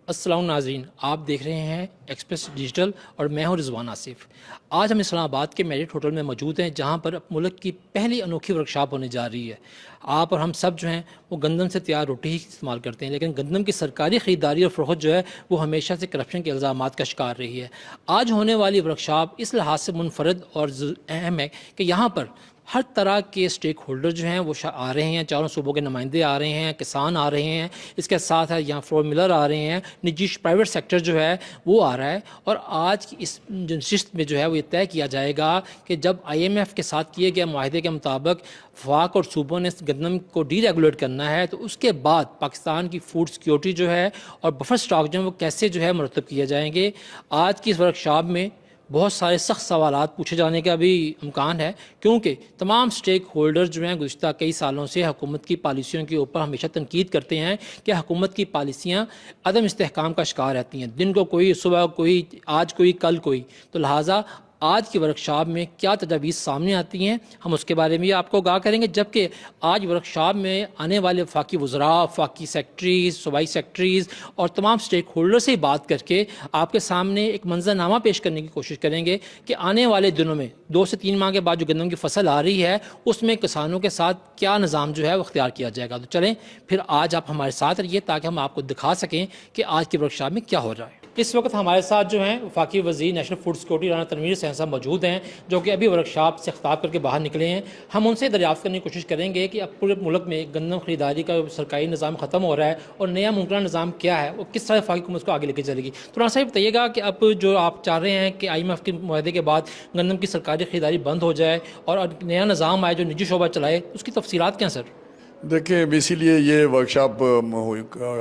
السلام ناظرین، آپ دیکھ رہے ہیں ایکسپریس ڈیجیٹل اور میں ہوں رضوان آصف۔ آج ہم اسلام آباد کے میرٹ ہوٹل میں موجود ہیں، جہاں پر ملک کی پہلی انوکھی ورکشاپ ہونے جا رہی ہے۔ آپ اور ہم سب جو ہیں وہ گندم سے تیار روٹی ہی استعمال کرتے ہیں، لیکن گندم کی سرکاری خریداری اور فروخت جو ہے وہ ہمیشہ سے کرپشن کے الزامات کا شکار رہی ہے۔ آج ہونے والی ورکشاپ اس لحاظ سے منفرد اور اہم ہے کہ یہاں پر ہر طرح کے اسٹیک ہولڈر جو ہیں وہ آ رہے ہیں، چاروں صوبوں کے نمائندے آ رہے ہیں، کسان آ رہے ہیں، اس کے ساتھ یہاں فلور ملر آ رہے ہیں، نجی پرائیویٹ سیکٹر جو ہے وہ آ رہا ہے۔ اور آج کی اس نشست میں جو ہے وہ یہ طے کیا جائے گا کہ جب IMF کے ساتھ کیے گئے معاہدے کے مطابق وفاق اور صوبوں نے گندم کو ڈی ریگولیٹ کرنا ہے، تو اس کے بعد پاکستان کی فوڈ سیکیورٹی جو ہے اور بفر اسٹاک جو ہے وہ کیسے جو ہے مرتب کیے جائیں گے۔ آج کی اس ورکشاپ میں بہت سارے سخت سوالات پوچھے جانے کا بھی امکان ہے، کیونکہ تمام سٹیک ہولڈر جو ہیں گزشتہ کئی سالوں سے حکومت کی پالیسیوں کے اوپر ہمیشہ تنقید کرتے ہیں کہ حکومت کی پالیسیاں عدم استحکام کا شکار رہتی ہیں، دن کو کوئی، صبح کوئی، آج کوئی، کل کوئی۔ تو لہٰذا آج کی ورکشاپ میں کیا تجاویز سامنے آتی ہیں، ہم اس کے بارے میں آپ کو آگاہ کریں گے، جبکہ آج ورکشاپ میں آنے والے وفاقی وزراء، وفاقی سیکٹریز، صوبائی سیکٹریز اور تمام سٹیک ہولڈر سے بات کر کے آپ کے سامنے ایک منظرنامہ پیش کرنے کی کوشش کریں گے کہ آنے والے دنوں میں 2 سے 3 ماہ کے بعد جو گندم کی فصل آ رہی ہے اس میں کسانوں کے ساتھ کیا نظام جو ہے وہ اختیار کیا جائے گا۔ تو چلیں پھر آج آپ ہمارے ساتھ رہیے تاکہ ہم آپ کو دکھا سکیں کہ آج کی ورکشاپ میں کیا ہو رہا ہے۔ اس وقت ہمارے ساتھ جو ہیں وفاقی وزیر national food security Rana Tanveer Hussain صاحب موجود ہیں، جو کہ ابھی ورکشاپ سے خطاب کر کے باہر نکلے ہیں۔ ہم ان سے دریافت کرنے کی کوشش کریں گے کہ اب پورے ملک میں گندم خریداری کا سرکاری نظام ختم ہو رہا ہے اور نیا ممکنہ نظام کیا ہے، وہ کس طرح وفاقی حکومت کو آگے لے کے چلے گی۔ تو رانا صاحب بتائیے گا کہ اب جو آپ چاہ رہے ہیں کہ IMF کے معاہدے کے بعد گندم کی سرکاری خریداری بند ہو جائے اور نیا نظام آئے جو نجی شعبہ چلائے، اس کی تفصیلات کیا ہیں سر؟ دیکھیں، اسی لیے یہ ورکشاپ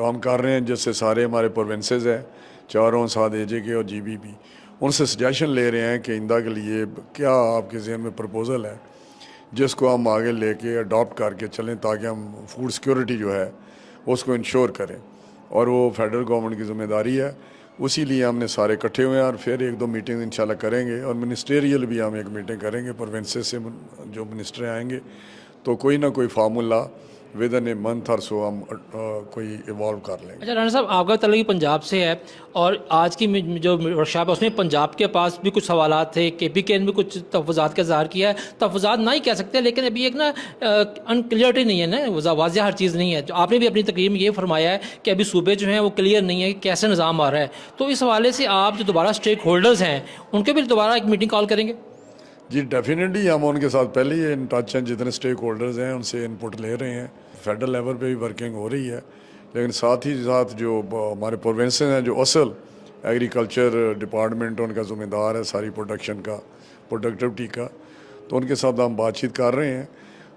ہم کر رہے ہیں، جس سے سارے ہمارے پروونسز ہیں، چاروں 7 AJ اور GBP، ان سے سجیشن لے رہے ہیں کہ آئندہ کے لیے کیا آپ کے ذہن میں پرپوزل ہے جس کو ہم آگے لے کے اڈاپٹ کر کے چلیں، تاکہ ہم فوڈ سیکیورٹی جو ہے اس کو انشور کریں، اور وہ فیڈرل گورنمنٹ کی ذمہ داری ہے۔ اسی لیے ہم نے سارے اکٹھے ہوئے ہیں، اور پھر 1-2 میٹنگ انشاءاللہ کریں گے، اور منسٹریل بھی ہم ایک میٹنگ کریں گے، پروونسز سے جو منسٹر آئیں گے، تو کوئی نہ کوئی فارمولا ودن اے منتھ اور سو ہم کوئی ایوالو کر لیں گے۔ اچھا رانا صاحب، آپ کا تعلق پنجاب سے ہے، اور آج کی جو ورکشاپ ہے اس میں پنجاب کے پاس بھی کچھ سوالات تھے، KPK نے بھی کچھ تحفظات کا اظہار کیا ہے۔ تحفظات نہ ہی کہہ سکتے، لیکن ابھی ایک نا انکلیئرٹی نہیں ہے نا، واضح ہر چیز نہیں ہے۔ جو آپ نے بھی اپنی تقریر میں یہ فرمایا ہے کہ ابھی صوبے جو ہیں وہ کلیئر نہیں ہے کہ کیسے نظام آ رہا ہے، تو اس حوالے سے آپ جو دوبارہ اسٹیک ہولڈرز ہیں ان کے بھی دوبارہ ایک میٹنگ کال کریں گے؟ جی ڈیفینیٹلی، ہم ان کے ساتھ پہلے ہی ان ٹچ ہیں، جتنے اسٹیک ہولڈرز ہیں ان سے انپٹ لے رہے ہیں، فیڈرل لیول پہ بھی ورکنگ ہو رہی ہے، لیکن ساتھ ہی ساتھ جو ہمارے پروونسز ہیں، جو اصل ایگریکلچر ڈپارٹمنٹ ان کا ذمہ دار ہے ساری پروڈکشن کا، پروڈکٹیوٹی کا، تو ان کے ساتھ ہم بات چیت کر رہے ہیں۔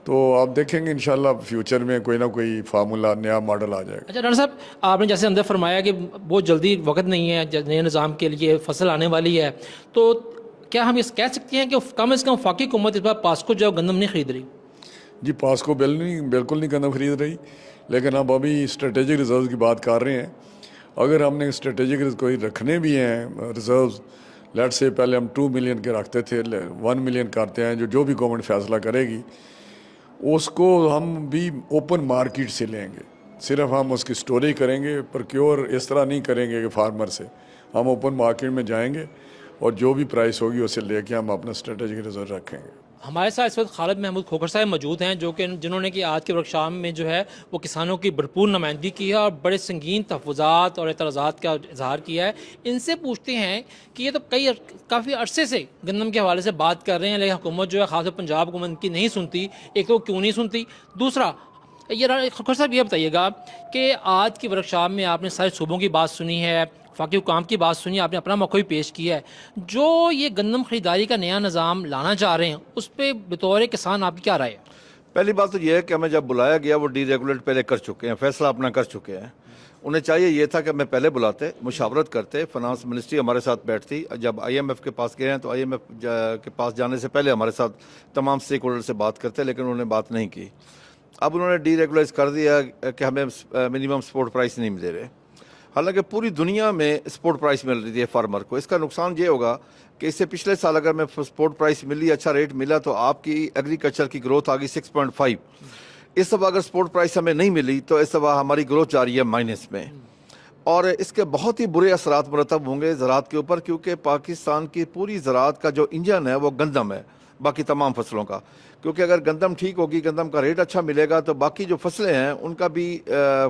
تو آپ دیکھیں گے انشاءاللہ فیوچر میں کوئی نہ کوئی فارمولا، نیا ماڈل آ جائے گا۔ اچھا رانا صاحب، آپ نے جیسے اندر فرمایا کہ بہت جلدی وقت نہیں ہے نئے نظام کے لیے، فصل آنے والی ہے، تو کیا ہم اس کہہ سکتے ہیں کہ کم از کم وفاقی حکومت اس بار پاسکو جو گندم نہیں خرید رہی؟ جی پاسکو بالکل نہیں گندم خرید رہی، لیکن اب ابھی اسٹریٹجک ریزروز کی بات کر رہے ہیں۔ اگر ہم نے اسٹریٹجک کوئی رکھنے بھی ہیں ریزروز، لیٹ سے پہلے ہم 2 ملین کے رکھتے تھے، 1 ملین کرتے ہیں، جو بھی گورنمنٹ فیصلہ کرے گی اس کو ہم بھی اوپن مارکیٹ سے لیں گے، صرف ہم اس کی سٹوری کریں گے، پرکیور اس طرح نہیں کریں گے کہ فارمر سے، ہم اوپن مارکیٹ میں جائیں گے اور جو بھی پرائس ہوگی اسے لے کے ہم اپنا اسٹریٹجک ریزرو رکھیں گے۔ ہمارے ساتھ اس وقت خالد محمود کھوکھر صاحب موجود ہیں، جو کہ جنہوں نے کہ آج کے ورکشاپ میں جو ہے وہ کسانوں کی بھرپور نمائندگی کی ہے اور بڑے سنگین تحفظات اور اعتراضات کا اظہار کیا ہے۔ ان سے پوچھتے ہیں کہ یہ تو کافی عرصے سے گندم کے حوالے سے بات کر رہے ہیں، لیکن حکومت جو ہے خاص طور پنجاب حکومت کی نہیں سنتی۔ ایک تو کیوں نہیں سنتی، دوسرا یہ کھوکھر صاحب یہ بتائیے گا کہ آج کی ورکشاپ میں آپ نے سارے صوبوں کی بات سنی ہے، وفاقی حکام کی بات سنی، آپ نے اپنا موقع بھی پیش کیا ہے، جو یہ گندم خریداری کا نیا نظام لانا چاہ رہے ہیں اس پہ بطور کسان آپ کی کیا رائے ہے؟ پہلی بات تو یہ ہے کہ ہمیں جب بلایا گیا وہ ڈی ریگولیٹ پہلے کر چکے ہیں، فیصلہ اپنا کر چکے ہیں۔ انہیں چاہیے یہ تھا کہ ہمیں پہلے بلاتے، مشاورت کرتے، فنانس منسٹری ہمارے ساتھ بیٹھتی۔ جب IMF کے پاس گئے ہیں تو IMF کے پاس جانے سے پہلے ہمارے ساتھ تمام اسٹیک ہولڈر سے بات کرتے، لیکن انہوں نے بات نہیں کی۔ اب انہوں نے ڈی ریگولائز کر دیا کہ ہمیں منیمم سپورٹ پرائس نہیں دے رہے، حالانکہ پوری دنیا میں سپورٹ پرائس مل رہی ہے فارمر کو۔ اس کا نقصان یہ ہوگا کہ اس سے پچھلے سال اگر میں سپورٹ پرائس ملی، اچھا ریٹ ملا، تو آپ کی ایگریکلچر کی گروتھ آ گئی 6.5۔ اس دفعہ اگر سپورٹ پرائس ہمیں نہیں ملی تو اس دفعہ ہماری گروتھ جا رہی ہے مائنس میں۔ اور اس کے بہت ہی برے اثرات مرتب ہوں گے زراعت کے اوپر، کیونکہ پاکستان کی پوری زراعت کا جو انجن ہے وہ گندم ہے، باقی تمام فصلوں کا. کیونکہ اگر گندم ٹھیک ہوگی، گندم کا ریٹ اچھا ملے گا، تو باقی جو فصلیں ہیں ان کا بھی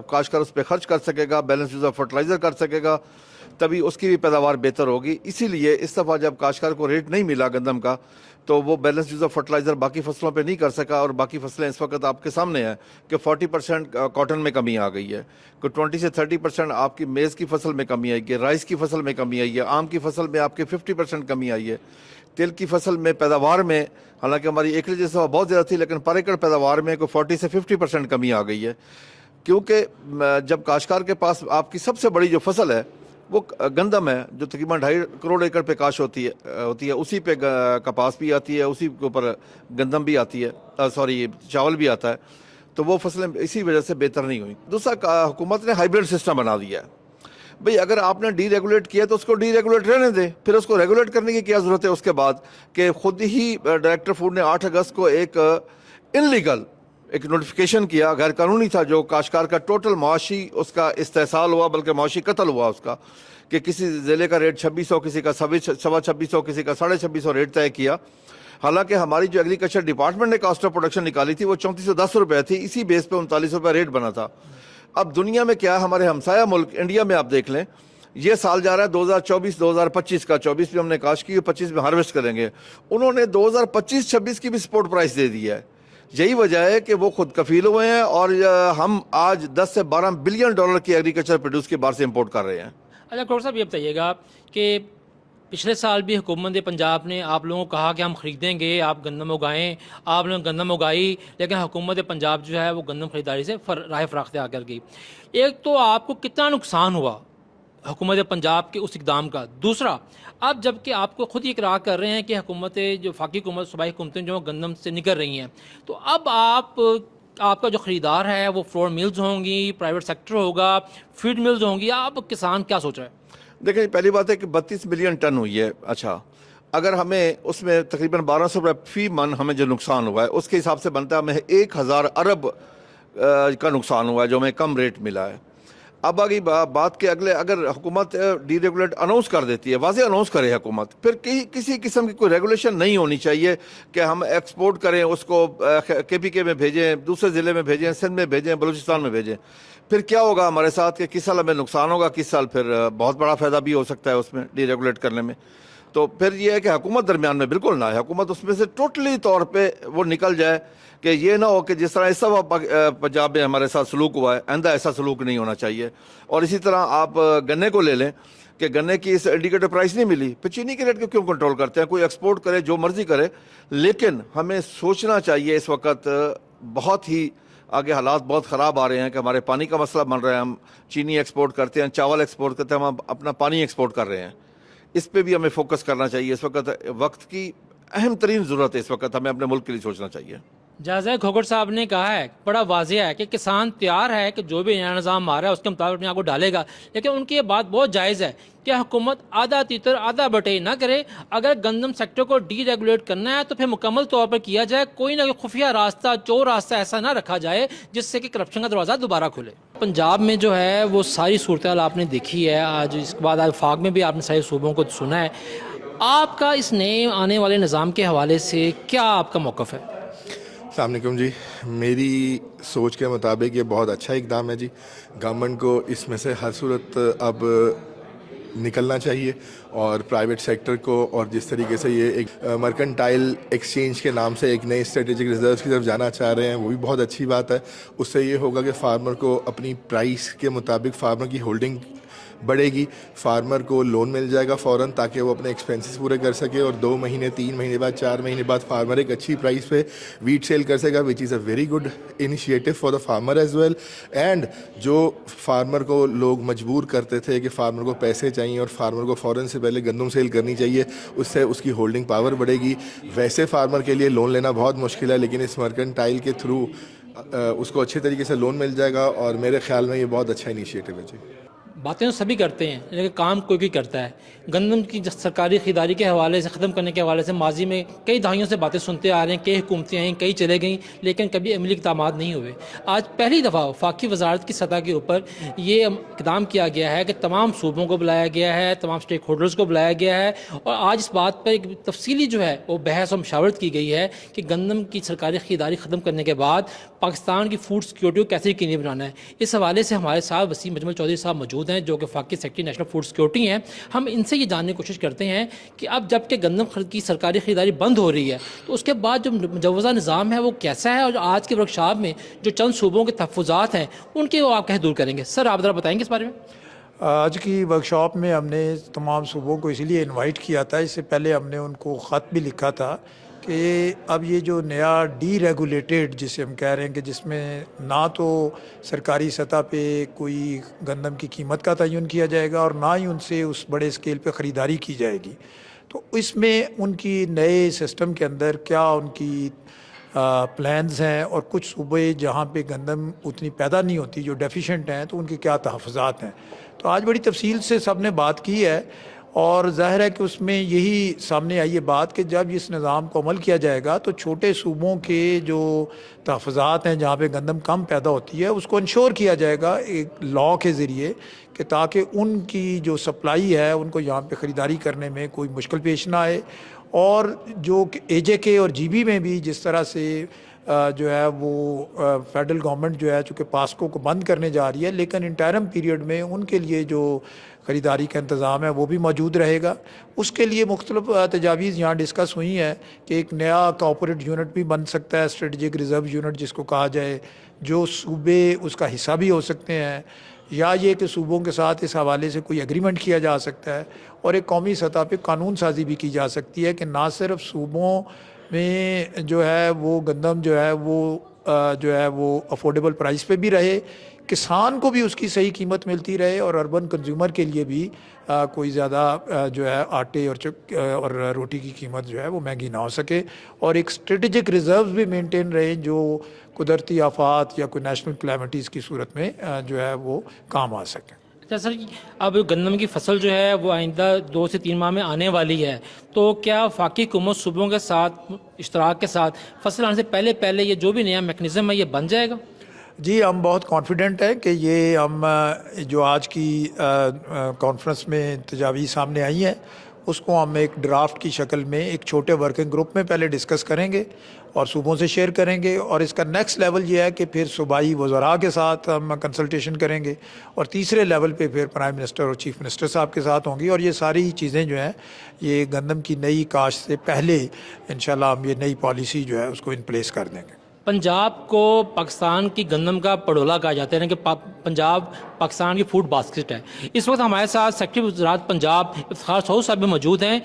کاشتکار اس پہ خرچ کر سکے گا، بیلنس یوز آف فرٹیلائزر کر سکے گا، تبھی اس کی بھی پیداوار بہتر ہوگی. اسی لیے اس دفعہ جب کاشتکار کو ریٹ نہیں ملا گندم کا، تو وہ بیلنس یوز آف فرٹیلائزر باقی فصلوں پہ نہیں کر سکا. اور باقی فصلیں اس وقت آپ کے سامنے ہیں کہ 40% کاٹن میں کمی آ گئی ہے، کہ 20 سے 30% آپ کی میز کی فصل میں کمی آئی ہے، رائس کی فصل میں کمی آئی ہے، آم کی فصل میں آپ کے 50% کمی آئی ہے، تل کی فصل میں پیداوار میں حالانکہ ہماری ایکڑ جیسا بہت زیادہ تھی، لیکن پر ایکڑ پیداوار میں کوئی 40 سے 50% کمی آ گئی ہے. کیونکہ جب کاشتکار کے پاس آپ کی سب سے بڑی جو فصل ہے وہ گندم ہے، جو تقریباً 2.5 کروڑ ایکڑ پہ کاشت ہوتی ہے، اسی پہ کپاس بھی آتی ہے، اسی کے اوپر گندم بھی آتی ہے، چاول بھی آتا ہے، تو وہ فصلیں اسی وجہ سے بہتر نہیں ہوئی. دوسرا، حکومت نے ہائیبرڈ سسٹم بنا دیا ہے. بھئی اگر آپ نے ڈی ریگولیٹ کیا تو اس کو ڈی ریگولیٹ رہنے دیں، پھر اس کو ریگولیٹ کرنے کی کیا ضرورت ہے اس کے بعد؟ کہ خود ہی ڈائریکٹر فوڈ نے 8 اگست کو ایک انلیگل ایک نوٹیفیکیشن کیا، غیر قانونی تھا، جو کاشتکار کا ٹوٹل معاشی اس کا استحصال ہوا، بلکہ معاشی قتل ہوا اس کا، کہ کسی ضلع کا ریٹ 2600، کسی کا 2650، کسی کا 2650 ریٹ طے کیا. حالانکہ ہماری جو ایگریکلچر ڈپارٹمنٹ نے کاسٹ آف پروڈکشن نکالی تھی وہ 3410 روپے تھی، اسی بیس پہ 39 روپے ریٹ بنا تھا. اب دنیا میں کیا، ہمارے ہمسایہ ملک انڈیا میں آپ دیکھ لیں، یہ سال جا رہا ہے 2024-2025 کا، 24 میں ہم نے کاشت کی، 25 میں ہارویسٹ کریں گے. انہوں نے 2025-26 کی بھی سپورٹ پرائس دے دی ہے. یہی وجہ ہے کہ وہ خود کفیل ہوئے ہیں، اور ہم آج 10 سے 12 بلین ڈالر کی ایگریکلچر پروڈیوس کے باہر سے امپورٹ کر رہے ہیں. اچھا ڈاکٹر صاحب، یہ بتائیے گا کہ پچھلے سال بھی حکومت پنجاب نے آپ لوگوں کو کہا کہ ہم خریدیں گے، آپ گندم اگائیں، آپ لوگوں نے گندم اگائی، لیکن حکومت پنجاب جو ہے وہ گندم خریداری سے راہ فراخ اختیار کر گئی. ایک تو آپ کو کتنا نقصان ہوا حکومت پنجاب کے اس اقدام کا، دوسرا اب جب کہ آپ کو خود ہی اقرار کر رہے ہیں کہ حکومتیں جو وفاقی حکومت، صوبائی حکومتیں جو گندم سے نکل رہی ہیں، تو اب آپ کا جو خریدار ہے وہ فلور ملز ہوں گی، پرائیویٹ سیکٹر ہوگا، فیڈ ملز ہوں گی، اب کسان کیا سوچ رہا ہے؟ دیکھیں، پہلی بات ہے کہ 32 ملین ٹن ہوئی ہے. اچھا، اگر ہمیں اس میں تقریباً 1200 روپے فی من ہمیں جو نقصان ہوا ہے، اس کے حساب سے بنتا ہے ہمیں 1000 ارب کا نقصان ہوا ہے جو ہمیں کم ریٹ ملا ہے. اب آگئی بات کہ اگر حکومت ڈی ریگولیٹ اناؤنس کر دیتی ہے، واضح اناؤنس کرے حکومت، پھر کسی قسم کی کوئی ریگولیشن نہیں ہونی چاہیے کہ ہم ایکسپورٹ کریں، اس کو کے پی کے میں بھیجیں، دوسرے ضلع میں بھیجیں، سندھ میں بھیجیں، بلوچستان میں بھیجیں. پھر کیا ہوگا ہمارے ساتھ کہ کس سال ہمیں نقصان ہوگا، کس سال پھر بہت بڑا فائدہ بھی ہو سکتا ہے اس میں ڈی ریگولیٹ کرنے میں. تو پھر یہ ہے کہ حکومت درمیان میں بالکل نہ ہے، حکومت اس میں سے ٹوٹلی طور پہ وہ نکل جائے، کہ یہ نہ ہو کہ جس طرح اس دفعہ پنجاب میں ہمارے ساتھ سلوک ہوا ہے، آئندہ ایسا سلوک نہیں ہونا چاہیے. اور اسی طرح آپ گنے کو لے لیں کہ گنے کی اس انڈیکیٹر پرائس نہیں ملی، پھر چینی کے ریٹ کو کیوں کنٹرول کرتے ہیں؟ کوئی ایکسپورٹ کرے، جو مرضی کرے، لیکن ہمیں سوچنا چاہیے اس وقت بہت ہی آگے حالات بہت خراب آ رہے ہیں کہ ہمارے پانی کا مسئلہ بن رہا ہے. ہم چینی ایکسپورٹ کرتے ہیں، چاول ایکسپورٹ کرتے ہیں، ہم اپنا پانی ایکسپورٹ کر رہے ہیں. اس پہ بھی ہمیں فوکس کرنا چاہیے. اس وقت کی اہم ترین ضرورت ہے، اس وقت ہمیں اپنے ملک کے لیے سوچنا چاہیے. جازہ کھوکھر صاحب نے کہا ہے، بڑا واضح ہے کہ کسان تیار ہے کہ جو بھی نیا نظام آ رہا ہے اس کے مطابق اپنے آپ کو ڈالے گا، لیکن ان کی یہ بات بہت جائز ہے کہ حکومت آدھا تیتر آدھا بٹے نہ کرے. اگر گندم سیکٹر کو ڈی ریگولیٹ کرنا ہے تو پھر مکمل طور پر کیا جائے، کوئی نہ کوئی خفیہ راستہ، چور راستہ ایسا نہ رکھا جائے جس سے کہ کرپشن کا دروازہ دوبارہ کھلے. پنجاب میں جو ہے وہ ساری صورتحال آپ نے دیکھی ہے، آج اس کے بعد وفاق میں بھی آپ نے سارے صوبوں کو سنا ہے. آپ کا اس نئے آنے والے نظام کے حوالے سے کیا آپ کا موقف ہے؟ السلام علیکم جی. میری سوچ کے مطابق یہ بہت اچھا اقدام ہے جی. گورنمنٹ کو اس میں سے ہر صورت اب نکلنا چاہیے، اور پرائیویٹ سیکٹر کو، اور جس طریقے سے یہ ایک مرکنٹائل ایکسچینج کے نام سے ایک نئے اسٹریٹجک ریزروز کی طرف جانا چاہ رہے ہیں، وہ بھی بہت اچھی بات ہے. اس سے یہ ہوگا کہ فارمر کو اپنی پرائس کے مطابق فارمر کی ہولڈنگ بڑھے گی، فارمر کو لون مل جائے گا فوراً تاکہ وہ اپنے ایکسپینسز پورے کر سکے، اور 2 مہینے 3 مہینے بعد 4 مہینے بعد فارمر ایک اچھی پرائس پہ ویٹ سیل کر سکے گا، which is a very good initiative for the farmer as well. And جو فارمر کو لوگ مجبور کرتے تھے کہ فارمر کو پیسے چاہیے اور فارمر کو فوراً سے پہلے گندم سیل کرنی چاہیے، اس سے اس کی ہولڈنگ پاور بڑھے گی. ویسے فارمر کے لیے لون لینا بہت مشکل ہے، لیکن اس مرکنٹائل کے تھرو اس کو اچھے طریقے سے لون مل جائے گا، اور میرے خیال میں یہ بہت اچھا انیشیٹو ہے جی. باتیں تو سبھی کرتے ہیں لیکن کام کوئی کوئی کرتا ہے. گندم کی سرکاری خریداری کے حوالے سے ختم کرنے کے حوالے سے ماضی میں کئی دہائیوں سے باتیں سنتے آ رہے ہیں, کئی حکومتیں آئیں, کئی چلے گئیں, لیکن کبھی عملی اقدامات نہیں ہوئے. آج پہلی دفعہ وفاقی وزارت کی سطح کے اوپر یہ اقدام کیا گیا ہے کہ تمام صوبوں کو بلایا گیا ہے, تمام اسٹیک ہولڈرز کو بلایا گیا ہے, اور آج اس بات پر ایک تفصیلی جو ہے وہ بحث اور مشاورت کی گئی ہے کہ گندم کی سرکاری خریداری ختم کرنے کے بعد پاکستان کی فوڈ سیکورٹی کو کیسے یقینی بنانا ہے. اس حوالے سے ہمارے ساتھ وسیم اجمل چودھری صاحب موجود ہیں جو کہ وفاقی سیکرٹری نیشنل فوڈ سیکورٹی ہیں. ہم ان سے یہ جاننے کی کوشش کرتے ہیں کہ اب جب کہ گندم کی سرکاری خریداری بند ہو رہی ہے تو اس کے بعد جو مجوزہ نظام ہے وہ کیسا ہے, اور آج کے ورکشاپ میں جو چند صوبوں کے تحفظات ہیں ان کے وہ آپ کیسے دور کریں گے. سر آپ ذرا بتائیں گے اس بارے میں. آج کی ورکشاپ میں ہم نے تمام صوبوں کو اسی لیے انوائٹ کیا تھا. اس سے پہلے ہم نے ان کو خط بھی لکھا تھا کہ اب یہ جو نیا ڈی ریگولیٹڈ جسے ہم کہہ رہے ہیں کہ جس میں نہ تو سرکاری سطح پہ کوئی گندم کی قیمت کا تعین کیا جائے گا اور نہ ہی ان سے اس بڑے اسکیل پہ خریداری کی جائے گی, تو اس میں ان کی نئے سسٹم کے اندر کیا ان کی پلانز ہیں, اور کچھ صوبے جہاں پہ گندم اتنی پیدا نہیں ہوتی جو ڈیفیشینٹ ہیں تو ان کے کیا تحفظات ہیں. تو آج بڑی تفصیل سے سب نے بات کی ہے, اور ظاہر ہے کہ اس میں یہی سامنے آئی ہے بات کہ جب اس نظام کو عمل کیا جائے گا تو چھوٹے صوبوں کے جو تحفظات ہیں جہاں پہ گندم کم پیدا ہوتی ہے اس کو انشور کیا جائے گا ایک لاء کے ذریعے کہ تاکہ ان کی جو سپلائی ہے ان کو یہاں پہ خریداری کرنے میں کوئی مشکل پیش نہ آئے. اور جو اے جے کے اور جی بی میں بھی جس طرح سے جو ہے وہ فیڈرل گورنمنٹ جو ہے چونکہ پاسکو کو بند کرنے جا رہی ہے, لیکن انٹرم پیریڈ میں ان کے لیے جو خریداری کا انتظام ہے وہ بھی موجود رہے گا. اس کے لیے مختلف تجاویز یہاں ڈسکس ہوئی ہیں کہ ایک نیا کوآپریٹ یونٹ بھی بن سکتا ہے, اسٹریٹجک ریزرو یونٹ جس کو کہا جائے, جو صوبے اس کا حصہ بھی ہو سکتے ہیں, یا یہ کہ صوبوں کے ساتھ اس حوالے سے کوئی ایگریمنٹ کیا جا سکتا ہے, اور ایک قومی سطح پہ قانون سازی بھی کی جا سکتی ہے کہ نہ صرف صوبوں میں جو ہے وہ گندم جو ہے وہ افورڈیبل پرائس پہ بھی رہے, کسان کو بھی اس کی صحیح قیمت ملتی رہے, اور اربن کنزیومر کے لیے بھی کوئی زیادہ جو ہے آٹے اور روٹی کی قیمت جو ہے وہ مہنگی نہ ہو سکے, اور ایک اسٹریٹجک ریزروز بھی مینٹین رہے جو قدرتی آفات یا کوئی نیشنل کلیمٹیز کی صورت میں جو ہے وہ کام آ سکیں. اچھا سر, اب گندم کی فصل جو ہے وہ آئندہ 2 سے 3 ماہ میں آنے والی ہے, تو کیا وفاقی حکومت صوبوں کے ساتھ اشتراک کے ساتھ فصل آنے سے پہلے یہ جو بھی نیا میکنزم ہے یہ بن جائے گا؟ جی, ہم بہت کانفیڈنٹ ہیں کہ یہ ہم جو آج کی کانفرنس میں تجاویز سامنے آئی ہیں اس کو ہم ایک ڈرافٹ کی شکل میں ایک چھوٹے ورکنگ گروپ میں پہلے ڈسکس کریں گے اور صوبوں سے شیئر کریں گے, اور اس کا نیکسٹ لیول یہ ہے کہ پھر صوبائی وزراء کے ساتھ ہم کنسلٹیشن کریں گے, اور تیسرے لیول پہ پھر پرائم منسٹر اور چیف منسٹر صاحب کے ساتھ ہوں گی, اور یہ ساری چیزیں جو ہیں یہ گندم کی نئی کاشت سے پہلے انشاءاللہ ہم یہ نئی پالیسی جو ہے اس کو ان پلیس کر دیں گے. پنجاب کو پاکستان کی گندم کا پڑولا کہا جاتا ہے کہ پنجاب پاکستان کی فوڈ باسکٹ ہے. اس وقت ہمارے ساتھ سیکرٹری وزارت پنجاب افتخار سعود صاحب بھی موجود ہیں.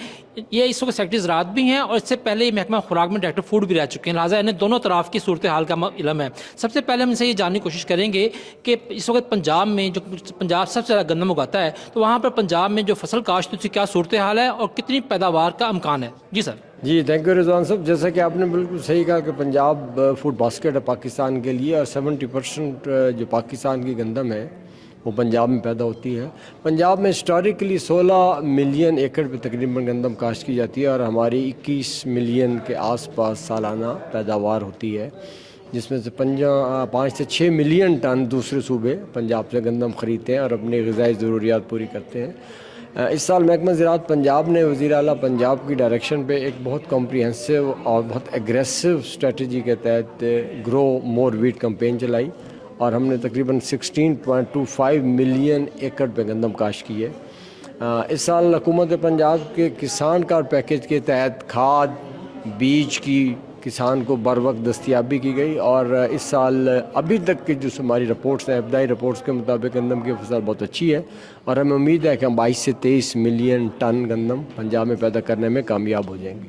یہ اس وقت سیکرٹری زراعت بھی ہیں اور اس سے پہلے یہ محکمہ خوراک میں ڈائریکٹر فوڈ بھی رہ چکے ہیں, لہٰذا انہیں دونوں طرف کی صورتحال کا علم ہے. سب سے پہلے ہم ان سے یہ جاننے کی کوشش کریں گے کہ اس وقت پنجاب میں جو پنجاب سب سے زیادہ گندم اگاتا ہے تو وہاں پر پنجاب میں جو فصل کاشت اس کی کیا صورتحال ہے اور کتنی پیداوار کا امکان ہے. جی سر. جی تھینک یو رضوان صاحب. جیسا کہ آپ نے بالکل صحیح کہا کہ پنجاب فوڈ باسکٹ ہے پاکستان کے لیے, اور 70% جو پاکستان کی گندم ہے وہ پنجاب میں پیدا ہوتی ہے. پنجاب میں ہسٹوریکلی 16 ملین ایکڑ پہ تقریباً گندم کاشت کی جاتی ہے, اور ہماری 21 ملین کے آس پاس سالانہ پیداوار ہوتی ہے, جس میں سے 5 سے 6 ملین ٹن دوسرے صوبے پنجاب سے گندم خریدتے ہیں اور اپنی غذائی ضروریات پوری کرتے ہیں. اس سال محکمہ زراعت پنجاب نے وزیر اعلیٰ پنجاب کی ڈائریکشن پہ ایک بہت کمپریہنسو اور بہت ایگریسو اسٹریٹجی کے تحت گرو مور ویٹ کمپین چلائی, اور ہم نے تقریباً 16.25 ملین ایکڑ پہ گندم کاشت کی ہے. اس سال حکومت پنجاب کے کسان کار پیکیج کے تحت کھاد بیج کی کسان کو بر وقت دستیابی کی گئی, اور اس سال ابھی تک کی جو ہماری رپورٹس ہیں ابتدائی رپورٹس کے مطابق گندم کی فصل بہت اچھی ہے, اور ہمیں امید ہے کہ ہم 22 سے 23 ملین ٹن گندم پنجاب میں پیدا کرنے میں کامیاب ہو جائیں گے.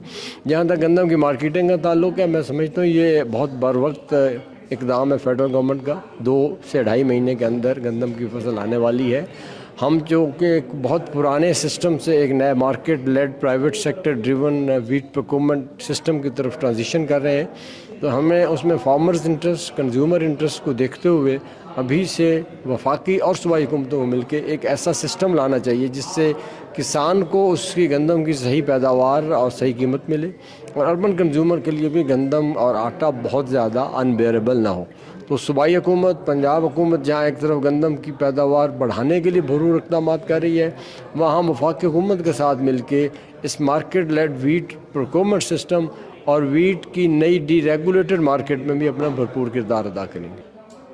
جہاں تک گندم کی مارکیٹنگ کا تعلق ہے, میں سمجھتا ہوں یہ بہت بر وقت اقدام ہے فیڈرل گورنمنٹ کا. 2 سے 2.5 مہینے کے اندر گندم کی فصل آنے والی ہے. ہم چونکہ ایک بہت پرانے سسٹم سے ایک نئے market led private sector driven wheat procurement system کی طرف ٹرانزیشن کر رہے ہیں, تو ہمیں اس میں فارمرز انٹرسٹ کنزیومر انٹرسٹ کو دیکھتے ہوئے ابھی سے وفاقی اور صوبائی حکومتوں کو مل کے ایک ایسا سسٹم لانا چاہیے جس سے کسان کو اس کی گندم کی صحیح پیداوار اور صحیح قیمت ملے، اور اربن کنزیومر کے لیے بھی گندم اور آٹا بہت زیادہ انبیئریبل نہ ہو۔ تو صوبائی حکومت، پنجاب حکومت جہاں ایک طرف گندم کی پیداوار بڑھانے کے لیے بھرپور اقدامات کر رہی ہے، وہاں وفاقی حکومت کے ساتھ مل کے اس market led wheat procurement system اور ویٹ کی نئی ڈی ریگولیٹڈ مارکیٹ میں بھی اپنا بھرپور کردار ادا کریں گے۔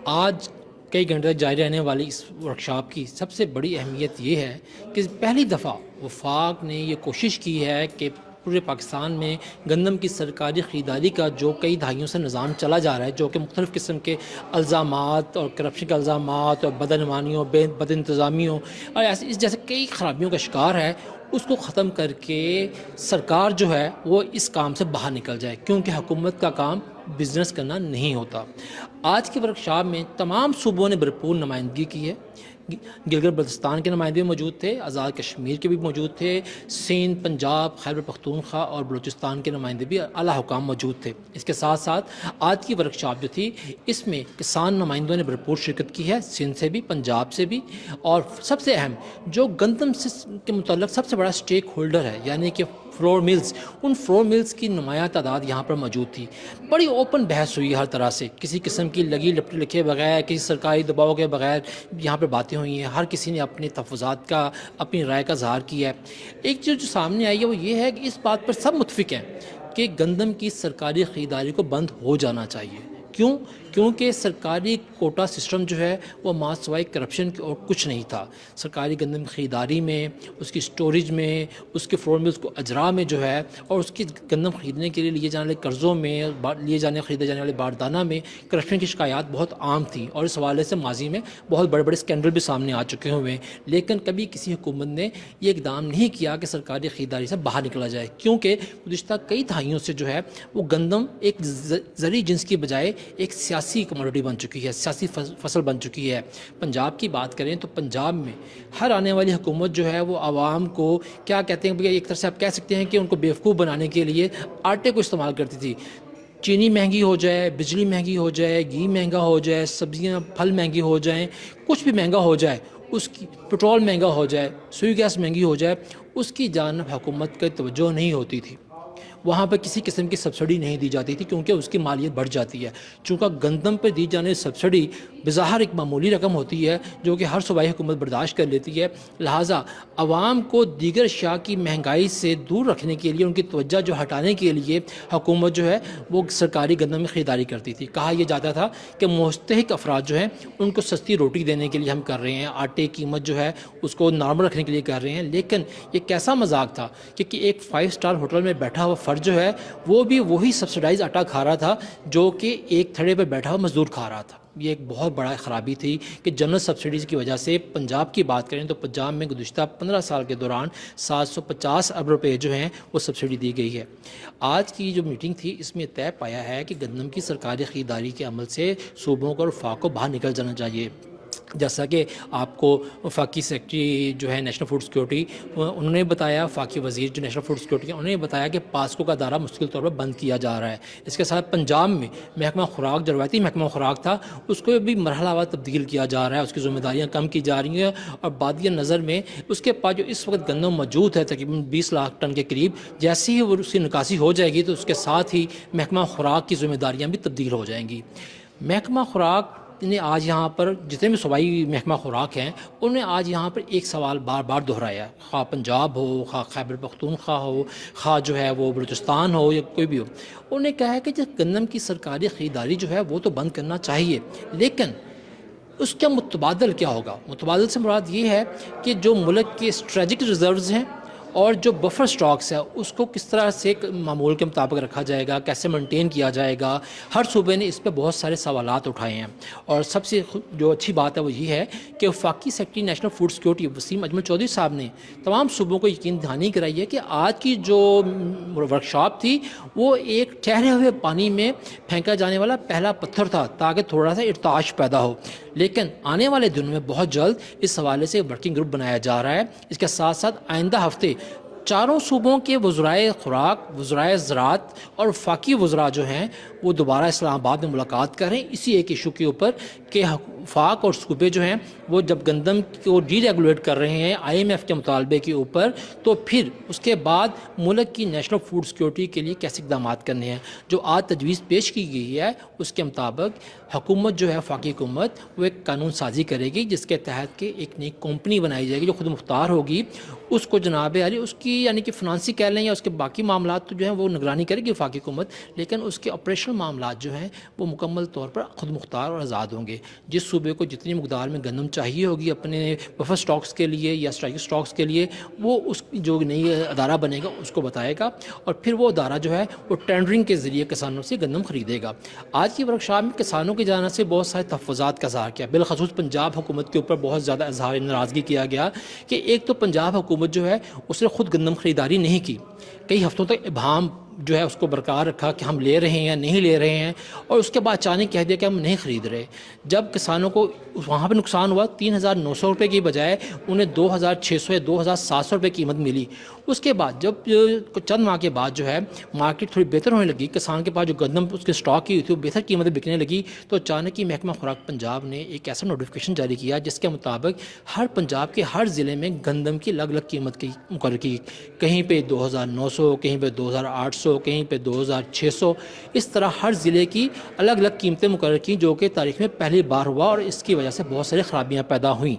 آج کئی گھنٹے جاری رہنے والی اس ورکشاپ کی سب سے بڑی اہمیت یہ ہے کہ پہلی دفعہ وفاق نے یہ کوشش کی ہے کہ پورے پاکستان میں گندم کی سرکاری خریداری کا جو کئی دہائیوں سے نظام چلا جا رہا ہے، جو کہ مختلف قسم کے الزامات اور کرپشن کے الزامات اور بدعنوانیوں، بد انتظامیوں اور اس جیسے کئی خرابیوں کا شکار ہے، اس کو ختم کر کے سرکار جو ہے وہ اس کام سے باہر نکل جائے، کیونکہ حکومت کا کام بزنس کرنا نہیں ہوتا۔ آج کی ورکشاپ میں تمام صوبوں نے بھرپور نمائندگی کی ہے۔ گلگت بلتستان کے نمائندے بھی موجود تھے، آزاد کشمیر کے بھی موجود تھے، سندھ، پنجاب، خیبر پختونخوا اور بلوچستان کے نمائندے بھی اعلیٰ حکام موجود تھے۔ اس کے ساتھ ساتھ آج کی ورکشاپ جو تھی اس میں کسان نمائندوں نے بھرپور شرکت کی ہے، سندھ سے بھی، پنجاب سے بھی، اور سب سے اہم جو گندم کے متعلق سب سے بڑا سٹیک ہولڈر ہے یعنی کہ فلور ملز، ان فلور ملز کی نمایاں تعداد یہاں پر موجود تھی۔ بڑی اوپن بحث ہوئی ہر طرح سے، کسی قسم کی لگی لپٹی لکھے بغیر، کسی سرکاری دباؤ کے بغیر یہاں پر باتیں ہوئی ہیں، ہر کسی نے اپنے تحفظات کا، اپنی رائے کا اظہار کیا ہے۔ ایک چیز جو سامنے آئی ہے وہ یہ ہے کہ اس بات پر سب متفق ہیں کہ گندم کی سرکاری خریداری کو بند ہو جانا چاہیے۔ کیوں؟ کیونکہ سرکاری کوٹا سسٹم جو ہے وہ ماں سوائے کرپشن کے اور کچھ نہیں تھا۔ سرکاری گندم کی خریداری میں، اس کی سٹوریج میں، اس کے فلور ملز کو اجرا میں جو ہے، اور اس کی گندم خریدنے کے لیے لیے جانے والے قرضوں میں، خریدے جانے والے باردانہ میں کرپشن کی شکایات بہت عام تھیں، اور اس حوالے سے ماضی میں بہت بڑے بڑے اسکینڈل بھی سامنے آ چکے ہوئے ہیں۔ لیکن کبھی کسی حکومت نے یہ اقدام نہیں کیا کہ سرکاری خریداری سے باہر نکلا جائے، کیونکہ گزشتہ کئی دہائیوں سے جو ہے وہ گندم ایک زرعی جنس کی بجائے ایک سیاسی کموڈٹی بن چکی ہے، سیاسی فصل بن چکی ہے۔ پنجاب کی بات کریں تو پنجاب میں ہر آنے والی حکومت جو ہے وہ عوام کو کیا کہتے ہیں، ایک طرح سے آپ کہہ سکتے ہیں کہ ان کو بیوقوف بنانے کے لیے آٹے کو استعمال کرتی تھی۔ چینی مہنگی ہو جائے، بجلی مہنگی ہو جائے، گھی مہنگا ہو جائے، سبزیاں پھل مہنگی ہو جائیں، کچھ بھی مہنگا ہو جائے، اس کی پٹرول مہنگا ہو جائے، سوئی گیس مہنگی ہو جائے، اس کی جانب حکومت کی توجہ نہیں ہوتی تھی۔ وہاں پہ کسی قسم کی سبسڈی نہیں دی جاتی تھی کیونکہ اس کی مالیت بڑھ جاتی ہے۔ چونکہ گندم پہ دی جانے سبسڈی بظاہر ایک معمولی رقم ہوتی ہے جو کہ ہر صوبائی حکومت برداشت کر لیتی ہے، لہٰذا عوام کو دیگر اشیاء کی مہنگائی سے دور رکھنے کے لیے، ان کی توجہ جو ہٹانے کے لیے حکومت جو ہے وہ سرکاری گندم کی خریداری کرتی تھی۔ کہا یہ جاتا تھا کہ مستحق افراد جو ہیں ان کو سستی روٹی دینے کے لیے ہم کر رہے ہیں، آٹے کی قیمت جو ہے اس کو نارمل رکھنے کے لیے کر رہے ہیں۔ لیکن یہ کیسا مذاق تھا کہ ایک 5 اسٹار ہوٹل میں بیٹھا ہوا فرد جو ہے وہ بھی وہی سبسڈائز آٹا کھا رہا تھا جو کہ ایک تھڑے پہ بیٹھا ہوا مزدور کھا رہا تھا۔ یہ ایک بہت بڑا خرابی تھی کہ جنرل سبسڈیز کی وجہ سے پنجاب کی بات کریں تو پنجاب میں گزشتہ 15 سال کے دوران 750 ارب روپے جو ہیں وہ سبسڈی دی گئی ہے۔ آج کی جو میٹنگ تھی اس میں طے پایا ہے کہ گندم کی سرکاری خریداری کے عمل سے صوبوں کو اور وفاق کو باہر نکل جانا چاہیے۔ جیسا کہ آپ کو وفاقی سیکرٹری جو ہے نیشنل فوڈ سیکورٹی انہوں نے بتایا، وفاقی وزیر جو نیشنل فوڈ سیکورٹی انہوں نے بتایا کہ پاسکو کا ادارہ مستقل طور پر بند کیا جا رہا ہے۔ اس کے ساتھ پنجاب میں محکمہ خوراک جو روایتی محکمہ خوراک تھا اس کو بھی مرحلہ وار تبدیل کیا جا رہا ہے، اس کی ذمہ داریاں کم کی جا رہی ہیں، اور بادیہ نظر میں اس کے پاس جو اس وقت گندم موجود ہے تقریباً 20 لاکھ ٹن کے قریب، جیسے ہی وہ اس کی نکاسی ہو جائے گی تو اس کے ساتھ ہی محکمہ خوراک کی ذمہ داریاں بھی تبدیل ہو جائیں گی۔ محکمہ خوراک نے آج یہاں پر جتنے بھی صوبائی محکمہ خوراک ہیں انہوں نے آج یہاں پر ایک سوال بار بار دہرایا ہے، خواہ پنجاب ہو، خواہ خیبر پختونخوا ہو، خواہ جو ہے وہ بلوچستان ہو یا کوئی بھی ہو، انہوں نے کہا ہے کہ جب گندم کی سرکاری خریداری جو ہے وہ تو بند کرنا چاہیے، لیکن اس کا متبادل کیا ہوگا؟ متبادل سے مراد یہ ہے کہ جو ملک کے اسٹریٹجک ریزروز ہیں اور جو بفر سٹاکس ہے اس کو کس طرح سے معمول کے مطابق رکھا جائے گا، کیسے مینٹین کیا جائے گا۔ ہر صوبے نے اس پہ بہت سارے سوالات اٹھائے ہیں، اور سب سے جو اچھی بات ہے وہ یہ ہے کہ وفاقی secretary national food security Waseem Ajmal Chaudhry sahib نے تمام صوبوں کو یقین دہانی کرائی ہے کہ آج کی جو ورکشاپ تھی وہ ایک ٹھہرے ہوئے پانی میں پھینکا جانے والا پہلا پتھر تھا تاکہ تھوڑا سا ارتعاش پیدا ہو، لیکن آنے والے دنوں میں بہت جلد اس حوالے سے ورکنگ گروپ بنایا جا رہا ہے۔ اس کے ساتھ ساتھ آئندہ ہفتے چاروں صوبوں کے وزرائے خوراک، وزرائے زراعت اور وفاقی وزراء جو ہیں وہ دوبارہ اسلام آباد میں ملاقات کریں اسی ایک ایشو کے اوپر کہ وفاق اور صوبے جو ہیں وہ جب گندم کو ڈی ریگولیٹ کر رہے ہیں IMF کے مطالبے کے اوپر، تو پھر اس کے بعد ملک کی نیشنل فوڈ سیکورٹی کے لیے کیسے اقدامات کرنے ہیں۔ جو آج تجویز پیش کی گئی ہے اس کے مطابق حکومت جو ہے وفاقی حکومت وہ ایک قانون سازی کرے گی جس کے تحت کہ ایک نئی کمپنی بنائی جائے گی جو خود مختار ہوگی، اس کو جناب علی اس کی یعنی کہ فنانسی کہہ لیں یا اس کے باقی معاملات تو جو ہیں وہ نگرانی کرے گی وفاقی حکومت، لیکن اس کے آپریشنل معاملات جو ہیں وہ مکمل طور پر خود مختار اور آزاد ہوں گے۔ جس صوبے کو جتنی مقدار میں گندم چاہیے ہوگی اپنے بفر سٹاکس کے لیے یا اسٹرائک سٹاکس کے لیے، وہ اس جو نئی ادارہ بنے گا اس کو بتائے گا، اور پھر وہ ادارہ جو ہے وہ ٹینڈرنگ کے ذریعے کسانوں سے گندم خریدے گا۔ آج کی ورکشاپ میں کسانوں کی جانب سے بہت سارے تحفظات کا اظہار کیا، بالخصوص پنجاب حکومت کے اوپر بہت زیادہ اظہار ناراضگی کیا گیا کہ ایک تو پنجاب حکومت جو ہے اس نے خود گندم خریداری نہیں کی، کئی ہفتوں تک ابہام جو ہے اس کو برقرار رکھا کہ ہم لے رہے ہیں یا نہیں لے رہے ہیں، اور اس کے بعد اچانک کہہ دیا کہ ہم نہیں خرید رہے۔ جب کسانوں کو وہاں پہ نقصان ہوا 3,900 روپے کی بجائے انہیں 2,600 یا 2,700 روپے قیمت ملی۔ اس کے بعد جب چند ماہ کے بعد جو ہے مارکیٹ تھوڑی بہتر ہونے لگی، کسان کے پاس جو گندم اس کے اسٹاک کی ہوئی تھی وہ بہتر قیمتیں بکنے لگی، تو اچانک ہی محکمہ خوراک پنجاب نے ایک ایسا نوٹیفیکیشن جاری کیا جس کے مطابق ہر پنجاب کے ہر ضلع میں گندم کی الگ الگ قیمت کی مقرر کی، کہیں پہ 2,900، کہیں پہ 2,800، کہیں پہ 2,600، اس طرح ہر ضلع کی الگ الگ قیمتیں مقرر کی، جو کہ تاریخ میں پہلی بار ہوا اور اس کی وجہ سے بہت ساری خرابیاں پیدا ہوئیں۔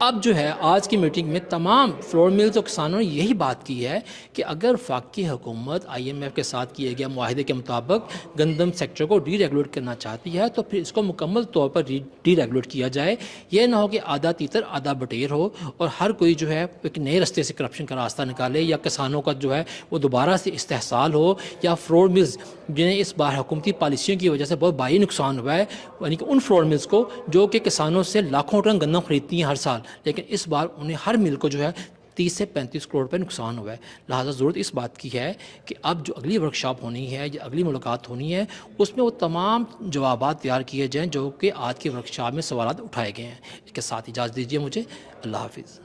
اب جو ہے آج کی میٹنگ میں تمام فلور ملز اور کسانوں نے یہی بات کی ہے کہ اگر وفاقی حکومت IMF کے ساتھ کیے گئے معاہدے کے مطابق گندم سیکٹر کو ڈی ریگولیٹ کرنا چاہتی ہے تو پھر اس کو مکمل طور پر ڈی ریگولیٹ کیا جائے، یہ نہ ہو کہ آدھا تیتر آدھا بٹیر ہو اور ہر کوئی جو ہے ایک نئے رستے سے کرپشن کا راستہ نکالے، یا کسانوں کا جو ہے وہ دوبارہ سے استحصال ہو، یا فلور ملز جنہیں اس بار حکومتی پالیسیوں کی وجہ سے بہت بھاری نقصان ہوا ہے، یعنی کہ ان فلور ملز کو جو کہ کسانوں سے لاکھوں ٹن گندم خریدتی ہیں ہر سال، لیکن اس بار انہیں ہر مل کو جو ہے 30 سے 35 کروڑ روپے نقصان ہوا ہے۔ لہٰذا ضرورت اس بات کی ہے کہ اب جو اگلی ورکشاپ ہونی ہے یا اگلی ملاقات ہونی ہے اس میں وہ تمام جوابات تیار کیے جائیں جو کہ آج کی ورکشاپ میں سوالات اٹھائے گئے ہیں۔ اس کے ساتھ اجازت دیجیے مجھے، اللہ حافظ۔